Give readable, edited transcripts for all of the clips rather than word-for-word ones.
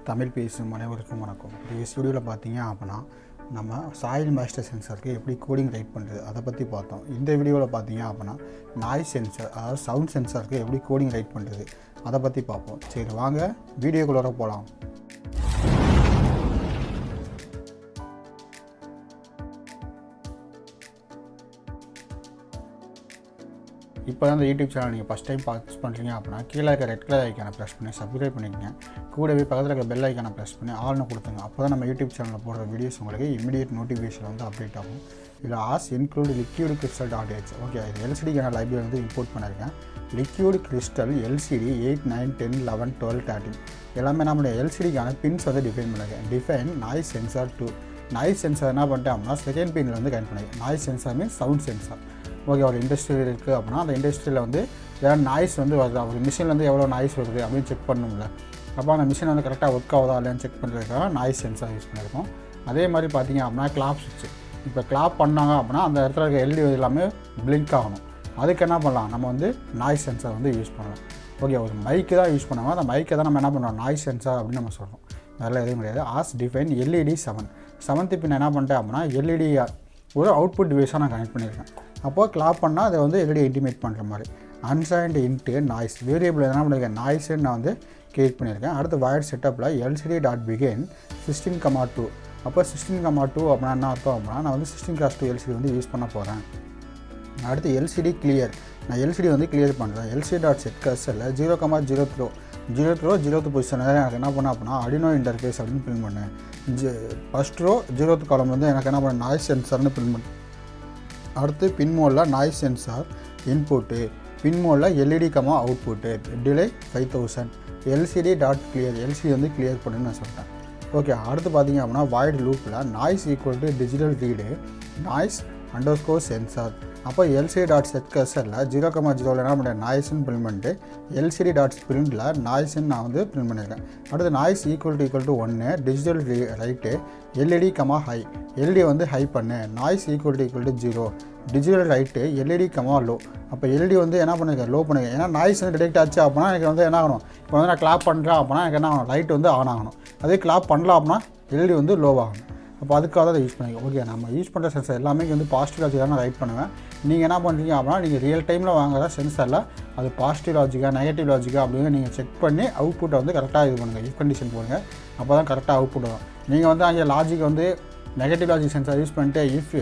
தமிழ் பேசும் அனைவருக்கும் வணக்கம். ப்ரீவியஸ் வீடியோவில் பார்த்தீங்க அப்படின்னா நம்ம சாயில் மாய்ஸ்டர் சென்சாருக்கு எப்படி கோடிங் ரைட் பண்ணுறது அதை பற்றி பார்த்தோம். இந்த வீடியோவில் பார்த்தீங்க அப்படின்னா நாய்ஸ் சென்சார், அதாவது சவுண்ட் சென்சாருக்கு எப்படி கோடிங் ரைட் பண்ணுறது அதை பற்றி பார்ப்போம். சரி வாங்க வீடியோக்குள்ளே போகலாம். இப்போ தான் இந்த யூடியூப் சேனல் நீங்கள் ஃபஸ்ட் டைம் பார்த்து பண்ணுறீங்க அப்படின்னா கீழே இருக்க ரெட் கலர் ஐக்கானை ப்ரெஸ் பண்ணி சப்ஸ்கிரைப் பண்ணிக்கங்க. கூடவே பக்கத்தில் இருக்க பெல் ஐக்கானை ப்ரெஸ் பண்ணி ஆல்னு கொடுத்துங்க. அப்போ தான் நம்ம யூடியூப் சேனலில் போடுற வீடியோஸ் உங்களுக்கு இமீடியட் நோட்டிஃபிகேஷன் வந்து அப்டேட் ஆகும். இதில் ENQURIES liquid crystal .h okay, இது எல்சிடிக்கான லைப்ரரி வந்து இம்போர்ட் பண்ணியிருக்கேன். லிக்யூட் கிறிஸ்டல் LCD 8, 9, 10, 11, 12, 13 எல்லாமே நம்மளுடைய எல்சிடிக்கான பின்ஸ் வந்து டிஃபைன் பண்ணியிருக்கேன். Define noise sensor 2. Noise sensor என்ன பண்ணிட்டேன் அப்படின்னா செகண்ட் பின்னில் வந்து கனெக்ட் பண்ணியிருக்கேன். Noise sensor means sound sensor. Okay, ஒரு இண்டஸ்ட்ரியல் இருக்குது அப்படின்னா அந்த இண்டஸ்ட்ரியில் வந்து ஏதாவது நாய்ஸ் வந்து வருது, ஒரு மிஷின்லேருந்து எவ்வளோ நாய்ஸ் வருது அப்படின்னு செக் பண்ணணும்ல. அப்போ அந்த மிஷின் வந்து கரெக்டாக ஒர்க் ஆகுதா இல்லையான்னு செக் பண்ணுறதுக்காக நாய்ஸ் சென்சார் யூஸ் பண்ணியிருக்கோம். அதே மாதிரி பார்த்தீங்க அப்படின்னா கிளாப் சுவிட்ச். இப்போ கிளாப் பண்ணாங்க அப்படின்னா அந்த இடத்துல இருக்க எல்இடி எல்லாமே பிளிங்க் ஆகணும். அதுக்கு என்ன பண்ணலாம், நம்ம வந்து நாய்ஸ் சென்சார் வந்து யூஸ் பண்ணலாம். ஓகே, ஒரு மைக்கு தான் யூஸ் பண்ணுவோம். அந்த மைக்கை தான் நம்ம என்ன பண்ணுறோம், நாய்ஸ் சென்சார் அப்படின்னு நம்ம சொல்கிறோம். அதெல்லாம் எதுவும் கிடையாது. Define LED 7. 7th பின் என்ன பண்ணிட்டேன் அப்படின்னா LED ஒரு அவுட்புட் டிவைஸாக நான் கனெக்ட் பண்ணியிருக்கேன். அப்போது கிளாப் பண்ணால் அதை வந்து LED இன்டிமேட் பண்ணுற மாதிரி. அன்சைன்டு இன்ட்டு நாய்ஸ் வேரியபிள் என்ன பண்ணியிருக்கேன், நாய்ஸ்ன்னு நான் வந்து கிரியேட் பண்ணியிருக்கேன். அடுத்து வயர்ட் செட்டப்பில் LCD.begin 16,2. அப்போ 16,2 அப்படின்னா என்ன அர்த்தம் அப்படின்னா நான் வந்து 16x2 LCD வந்து யூஸ் பண்ண போகிறேன். அடுத்து LCD கிளியர். நான் LCD வந்து கிளியர் பண்ணுறேன். LCD.set கர்சரில் 0,0th பொசிஷன் எனக்கு என்ன பண்ணேன் அப்படின்னா Arduino இன்டர்ஃபேஸ் அப்படின்னு பிரிண்ட் பண்ணேன். ஃபஸ்ட் ரோ 0th காலம் வந்து எனக்கு என்ன பண்ண நாய்ஸ் சென்சார்னு பிரிண்ட் பண்ணேன். அடுத்து பின் மோடில் நாய்ஸ் சென்சார் இன்புட்டு, பின் மோடில் LED, output, delay 5000, LCD.clear LCD வந்து கிளியர் பண்ணுன்னு நான் சொல்லிட்டேன். ஓகே, அடுத்து பார்த்தீங்க அப்படின்னா வாய்ட் லூப்பில் noise equal to digital read noise _ sensor. அப்போ LCD.set கர்சரில் 0,0 என்ன பண்ணேன், நாய்ஸ்ன்னு பிரிண்ட் பண்ணிட்டு LCD.sprintல நாய்ஸ்ன்னு நான் வந்து பிரிண்ட் பண்ணியிருக்கேன். அடுத்து noise equal to 1 digital right LED, high LED வந்து ஹை பண்ணு, noise equal to 0 digital right LED, low. அப்போ LED வந்து என்ன பண்ணியிருக்கேன், லோ பண்ணியிருக்கேன். ஏன்னா நாய்ஸ் வந்து டிடெக்ட் ஆச்சு அப்படின்னா எனக்கு வந்து என்ன ஆகணும், இப்போ வந்து நான் கிளாப் பண்ணுறேன் அப்படின்னா எனக்கு என்ன ஆகணும், லைட் வந்து ஆன் ஆகணும். அதே கிளாப் பண்ணலாம் அப்படின்னா LED வந்து லோவாகணும். அப்போ அதுக்காக தான் யூஸ் பண்ணிக்கோங்க. ஓகே, நம்ம யூஸ் பண்ணுற சென்சார் எல்லாமே வந்து பாசிட்டிவ் லாஜிக்காக நான் ரைட் பண்ணுவேன். நீங்கள் என்ன பண்ணுறீங்க அப்படின்னா நீங்கள் ரியல் டைமில் வாங்குற சென்சாரில் அது பாசிட்டிவ் லாஜிக்கா நெகட்டிவ் லாஜிக்கா அப்படின்னு நீங்கள் செக் பண்ணி அவுட்புட்டை வந்து கரெக்டாக இது பண்ணுங்கள், இஃப் கண்டிஷன் போடுங்க. அப்போ தான் கரெக்டாக அவுட்புட் வரும். நீங்கள் வந்து அங்கே லாஜிக் வந்து நெகட்டிவ் லாஜிக் சென்சார் யூஸ் பண்ணிட்டு if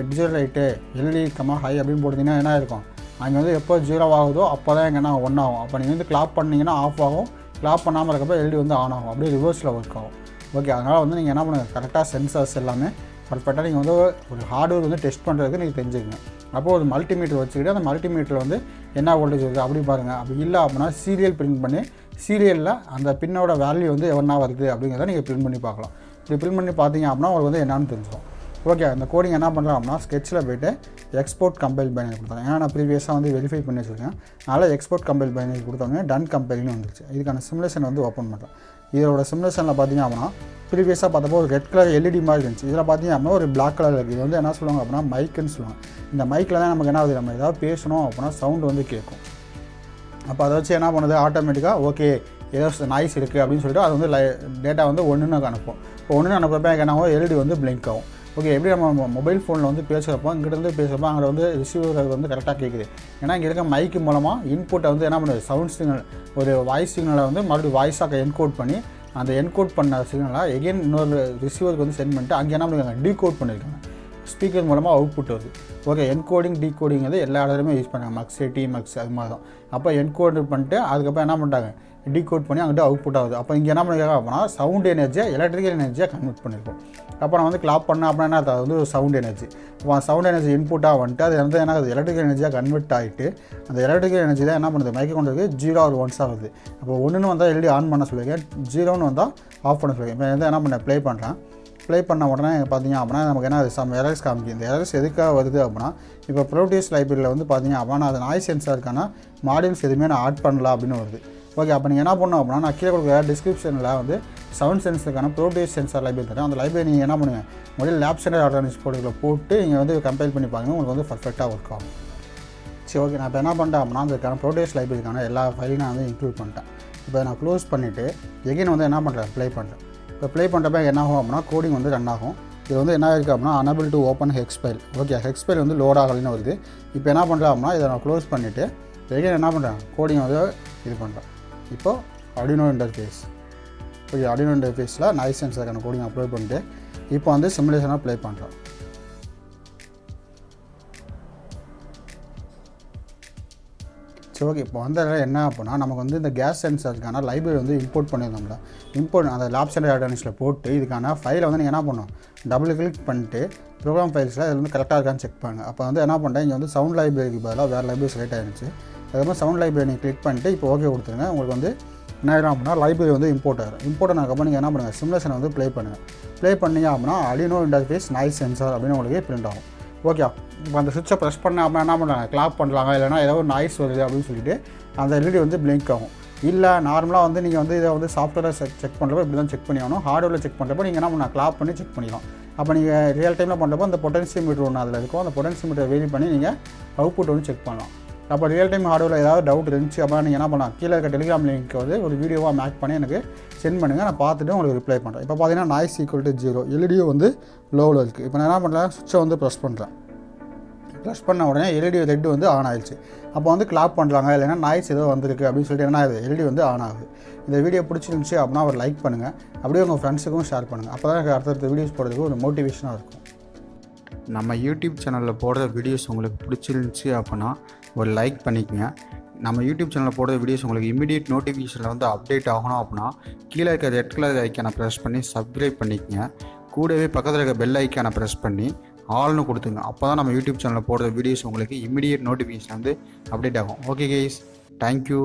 digital right LED, high அப்படின்னு போட்டிங்கன்னா என்ன இருக்கும், அங்கே வந்து எப்போ 0 ஆகுதோ அப்போ தான் எங்கன்னா 1 ஆகும். அப்போ நீங்கள் வந்து கிளாப் பண்ணிங்கன்னா ஆஃப் ஆகும், கிளாப் பண்ணாமல் இருக்கப்போ LED வந்து ஆன் ஆகும், அப்படியே ரிவர்ஸில் ஒர்க் ஆகும். ஓகே, அதனால் வந்து நீங்கள் என்ன பண்ணுங்கள், கரெக்டாக சென்சார்ஸ் எல்லாமே பர்ஃபெக்டாக நீங்கள் வந்து ஒரு ஹார்ட்வேர் வந்து டெஸ்ட் பண்ணுறதுக்கு நீங்கள் தெரிஞ்சுக்கங்க. அப்போது ஒரு மல்டிமீட்டர் வச்சுக்கிட்டு அந்த மல்டிமீட்டரில் வந்து என்ன வோல்டேஜ் வருது அப்படி பாருங்கள். அப்படி இல்லை அப்படின்னா சீரியல் பிரிண்ட் பண்ணி சீரியலில் அந்த பின்னோட வேல்யூ வந்து எவ்வளோ வருது அப்படிங்கிறத நீங்கள் பிரிண்ட் பண்ணி பார்க்கலாம். இப்படி பிரிண்ட் பண்ணி பார்த்தீங்க அப்படின்னா உங்களுக்கு வந்து என்னன்னு தெரிஞ்சிடும். ஓகே, அந்த கோடிங் என்ன பண்ணுறோம் அப்படின்னா ஸ்கெட்சில் போய்ட்டு எக்ஸ்போர்ட் கம்பைல் பைனரி கொடுத்தாங்க. ஏன்னா நான் ப்ரீவியஸாக வந்து வெரிஃபை பண்ணி வச்சுருக்கேன். அதனால் எக்ஸ்போர்ட் கம்பைல் பைனரி கொடுத்தாங்க, டன் கம்பைல்னு வந்துருச்சு. இதுக்கான சிமுலேஷன் வந்து ஓப்பன் பண்ணுறேன். இதோட சிமுலேஷனில் பார்த்தீங்க அப்படின்னா ப்ரீவியஸாக பார்த்தப்போ ஒரு ரெட் கலர் LED மாதிரி இருந்துச்சு. இதில் பார்த்தீங்க அப்படின்னா ஒரு பிளாக் கலர் இருக்குது. இது வந்து என்ன சொல்லுவாங்க அப்படின்னா மைக்குன்னு சொல்லுவாங்க. இந்த மைக்கில் தான் நமக்கு என்ன ஆகுது, நம்ம ஏதாவது பேசணும் அப்படின்னா சவுண்டு வந்து கேட்கும். அப்போ அதை வச்சு என்ன பண்ணுது, ஆட்டோமேட்டிக்காக ஓகே ஏதோ நாய்ஸ் இருக்குது அப்படின்னு சொல்லிட்டு அது வந்து டேட்டா வந்து 1ன்னு அனுப்பும். இப்போ 1ன்னு அனுப்புறப்ப என்ன ஆகும், LED வந்து பிளிங்க் ஆகும். ஓகே, எப்படி நம்ம மொபைல் ஃபோனில் வந்து பேசுகிறப்போ இங்கிட்டருந்து பேசுகிறப்போ அங்கே வந்து ரிசீவர் வந்து கரெக்டாக கேட்குது. ஏன்னா இங்கே இருக்க மைக்கு மூலமாக இன்புட்டை வந்து என்ன பண்ணுது, சவுண்ட் சிக்னல் ஒரு வாய்ஸ் சிக்னலை வந்து மறுபடியும் வாய்ஸாக என்கோட் பண்ணி அந்த என்கோட் பண்ண சிக்னலை எகெயின் இன்னொரு ரிசீவருக்கு வந்து சென்ட் பண்ணிட்டு அங்கே என்ன பண்ணிருக்காங்க, டீகோட் பண்ணியிருக்காங்க. ஸ்பீக்கர் மூலமாக அவுட்புட் வருது. ஓகே, என்கோடிங் டீகோடிங் வந்து எல்லா இடத்துலையுமே யூஸ் பண்ணாங்க, மக்ஸ் டிமக்ஸ் அது மாதிரி தான். அப்போ என்கோட் பண்ணிட்டு அதுக்கப்புறம் என்ன பண்ணிட்டாங்க, டீகோட் பண்ணி அங்கிட்ட அவுட்புட் ஆகுது. அப்போ இங்கே என்ன பண்ணிருக்காங்க அப்படின்னா சவுண்ட் எனர்ஜியை எலக்ட்ரிக்கல் எனர்ஜியாக கன்வெர்ட் பண்ணியிருக்கோம். அப்போ நான் வந்து கிளாப் பண்ணேன் அப்படின்னா அது வந்து ஒரு சவுண்ட் எனர்ஜி. அப்போ சவுண்ட் எனர்ஜி இன்புட்டாக வந்துட்டு அது வந்து என்ன ஆகுது, எலக்ட்ரிக்கல் எனர்ஜியாக கன்வெர்ட் ஆகிட்டு அந்த எலக்ட்ரிக்கல் எனர்ஜி தான் என்ன பண்ணுது, மைக்கு கொண்டு இருக்குது 0 or 1 ஆகுது. அப்போ 1ன்னு வந்தால் LED ஆன் பண்ண சொல்லியிருக்கேன், 0ன்னு வந்தால் ஆஃப் பண்ண சொல்லியிருக்கேன். இப்போ வந்து என்ன பண்ணேன், ப்ளே பண்ணுறேன். ப்ளே பண்ண உடனே பார்த்தீங்க அப்படின்னா நமக்கு என்ன சம் எரர்ஸ் காமிக்கும். இந்த எரர்ஸ் எதுக்காக வருது அப்படின்னா இப்போ ப்ரோடியூஸ் லைப்ரரியில் வந்து பார்த்தீங்க அப்படின்னா அது நாய்ஸ் சென்சாருக்கான மாடியூல்ஸ் எதுவுமே நான் ஆட் பண்ணலாம் அப்படின்னு வருது. ஓகே, அப்போ நீங்கள் என்ன பண்ணணும் அப்படின்னா நான் கீழே கொடுக்குற டிஸ்கிரிப்ஷனில் வந்து சவுண்ட் சென்சருக்கான ப்ரோடியூஸ் சென்சார் லைப்ரரி தரேன். அந்த லைப்ரரி நீங்கள் என்ன பண்ணுங்கள், முதல்ல லேப் சென்டர் ஆர்கானிக்ஸ் போட்டு நீங்கள் வந்து கம்பைல் பண்ணி பாருங்கள், உங்களுக்கு வந்து பர்ஃபெக்டாக ஒர்க் ஆகும். சரி, ஓகே, நான் இப்போ என்ன பண்ணிட்டேன் அப்படின்னா அதுக்கான ப்ரோடியூஸ் லைப்ரரிக்கான எல்லா ஃபைலையும் நான் வந்து இன்க்ளூட் பண்ணிட்டேன். இப்போ நான் க்ளோஸ் பண்ணிவிட்டு எகைன் வந்து என்ன பண்ணுறேன், ப்ளே பண்ணுறேன். இப்போ ப்ளே பண்ணுறப்ப என்ன ஆகும் அப்படின்னா கோடிங் வந்து ரன் ஆகும். இது வந்து என்ன இருக்குது அப்படின்னா unable to open hex file. Okay, hex file வந்து லோட் ஆகலைன்னு வருது. இப்போ என்ன பண்ணுறேன் அப்படின்னா இதை நான் க்ளோஸ் பண்ணிவிட்டு எகைன் என்ன பண்ணுறேன், கோடிங் வந்து இது பண்ணுறேன். இப்போது Arduino இன்டர்ஃபேஸ், ஓகே, Arduino இன்டர்ஃபேஸில் நாய்ஸ் சென்சாருக்கான கோடிங் அப்லோட் பண்ணிட்டு இப்போ வந்து சிமுலேஷனாக ப்ளே பண்ணுறேன். சரி, ஓகே. இப்போ வந்து என்ன அப்படின்னா நமக்கு வந்து இந்த கேஸ் சென்சாருக்கான லைப்ரரி வந்து இம்போர்ட் பண்ணியிருந்தோம்ல, அந்த லேப் சென்டர் ஆர்டனிஸில் போட்டு இதுக்கான ஃபைலை வந்து நீங்கள் என்ன பண்ணணும், டபுள் கிளிக் பண்ணிட்டு ப்ரோக்ராம் ஃபைல்ஸில் இது வந்து கரெக்டாக இருக்கான்னு செக் பண்ணுங்கள். அப்போ வந்து என்ன பண்ணுறேன், இங்கே வந்து சவுண்ட் லைப்ரரிக்கு பதிலாக வேறு லைப்ரரி செலக்ட் ஆகிருந்துச்சு. அதுக்கப்புறம் சவுண்ட் லைப்ரரி நீங்கள் கிளிக் பண்ணிட்டு இப்போ ஓகே கொடுத்துருங்க. உங்களுக்கு வந்து என்ன ஆகிடும் அப்படின்னா லைப்ரரி வந்து இம்போர்ட் ஆகிடும். இம்போர்ட் ஆனதுக்கப்புறம் நீங்கள் என்ன பண்ணுங்கள், சிமுலேஷனை வந்து ப்ளே பண்ணுங்கள். ப்ளே பண்ணிங்க அப்படின்னா Arduino இன்டர்ஃபேஸ் நாய்ஸ் சென்சார் அப்படின்னு உங்களுக்கு பிரிண்ட் ஆகும். ஓகே, இப்போ அந்த சுவிட்சை ப்ரெஸ் பண்ண அப்படின்னா என்ன பண்ணுறாங்க, கிளாப் பண்ணலாங்க, இல்லைனா ஏதோ ஒரு நாய்ஸ் வருது அப்படின்னு சொல்லிட்டு அந்த எல்இடி வந்து பிளிங்க் ஆகும். இல்லை நார்மலாக வந்து நீங்கள் வந்து இதை வந்து சாஃப்ட்வேரில் செக் பண்ணுறப்போ இப்படி தான் செக் பண்ணி ஆகணும். ஹார்ட்வேரில் செக் பண்ணுறப்போ நீங்கள் என்ன பண்ணலாம், கிளாப் பண்ணி செக் பண்ணிக்கலாம். அப்போ நீங்கள் ரியல் டைமில் பண்ணுறப்போ அந்த பொட்டன்சியோமீட்டர் ஒன்று அதில் இருக்கும். அந்த பொட்டன்சியோமீட்டரை வேரி பண்ணி நீங்கள் அவுட்புட் வந்து செக் பண்ணலாம். அப்போ ரியல் டைம் ஹார்ட்வேரில் ஏதாவது டவுட் இருந்துச்சு அப்படின்னா நீங்கள் என்ன பண்ணலாம், கீழே இருக்க டெலிகிராம் லிங்க் வந்து ஒரு வீடியோவாக மேக் பண்ணி எனக்கு சென்ட் பண்ணுங்கள். நான் பார்த்துட்டு உங்களுக்கு ரிப்ளை பண்ணுறேன். இப்போ பார்த்தீங்கன்னா நாய்ஸ் ஈக்குவல் டு 0, எல்இடியும் வந்து லோவில் இருக்குது. இப்போ நான் என்ன பண்ணுறேன், சுவிட்சை வந்து ப்ரெஸ் பண்ணுறேன். ப்ரெஸ் பண்ண உடனே எல்இடி ரெட் வந்து ஆன் ஆயிடுச்சு. அப்போ வந்து கிளாப் பண்ணுறாங்க, இல்லைன்னா நாய்ஸ் ஏதோ வந்திருக்கு அப்படின்னு சொல்லிட்டு என்ன ஆகுது, எல்இடி வந்து ஆன் ஆகுது. இந்த வீடியோ பிடிச்சிருந்துச்சி அப்படின்னா ஒரு லைக் பண்ணுங்கள். அப்படியே உங்கள் ஃப்ரெண்ட்ஸுக்கும் ஷேர் பண்ணுங்கள். அப்போ தான் எனக்கு அடுத்தடுத்த வீடியோஸ் போடுறதுக்கு ஒரு மோட்டிவேஷனாக இருக்கும். நம்ம யூடியூப் சேனலில் போடுற வீடியோஸ் உங்களுக்கு பிடிச்சிருந்துச்சி அப்படின்னா ஒரு லைக் பண்ணிக்கங்க. நம்ம யூடியூப் சேனலில் போடுற வீடியோஸ் உங்களுக்கு இமீடியட் நோட்டிஃபிகேஷனில் வந்து அப்டேட் ஆகணும் அப்படின்னா கீழே இருக்க ரெட் கலர் ஐக்கானை ப்ரெஸ் பண்ணி சப்ஸ்கிரைப் பண்ணிக்கங்க. கூடவே பக்கத்தில் இருக்க பெல் ஐக்கானை ப்ரெஸ் பண்ணி ஆல்னு கொடுத்துங்க. அப்போ தான் நம்ம யூடியூப் சேனலில் போடுற வீடியோஸ் உங்களுக்கு இமீடியட் நோட்டிஃபிகேஷன் வந்து அப்டேட் ஆகும். Okay guys, thank you.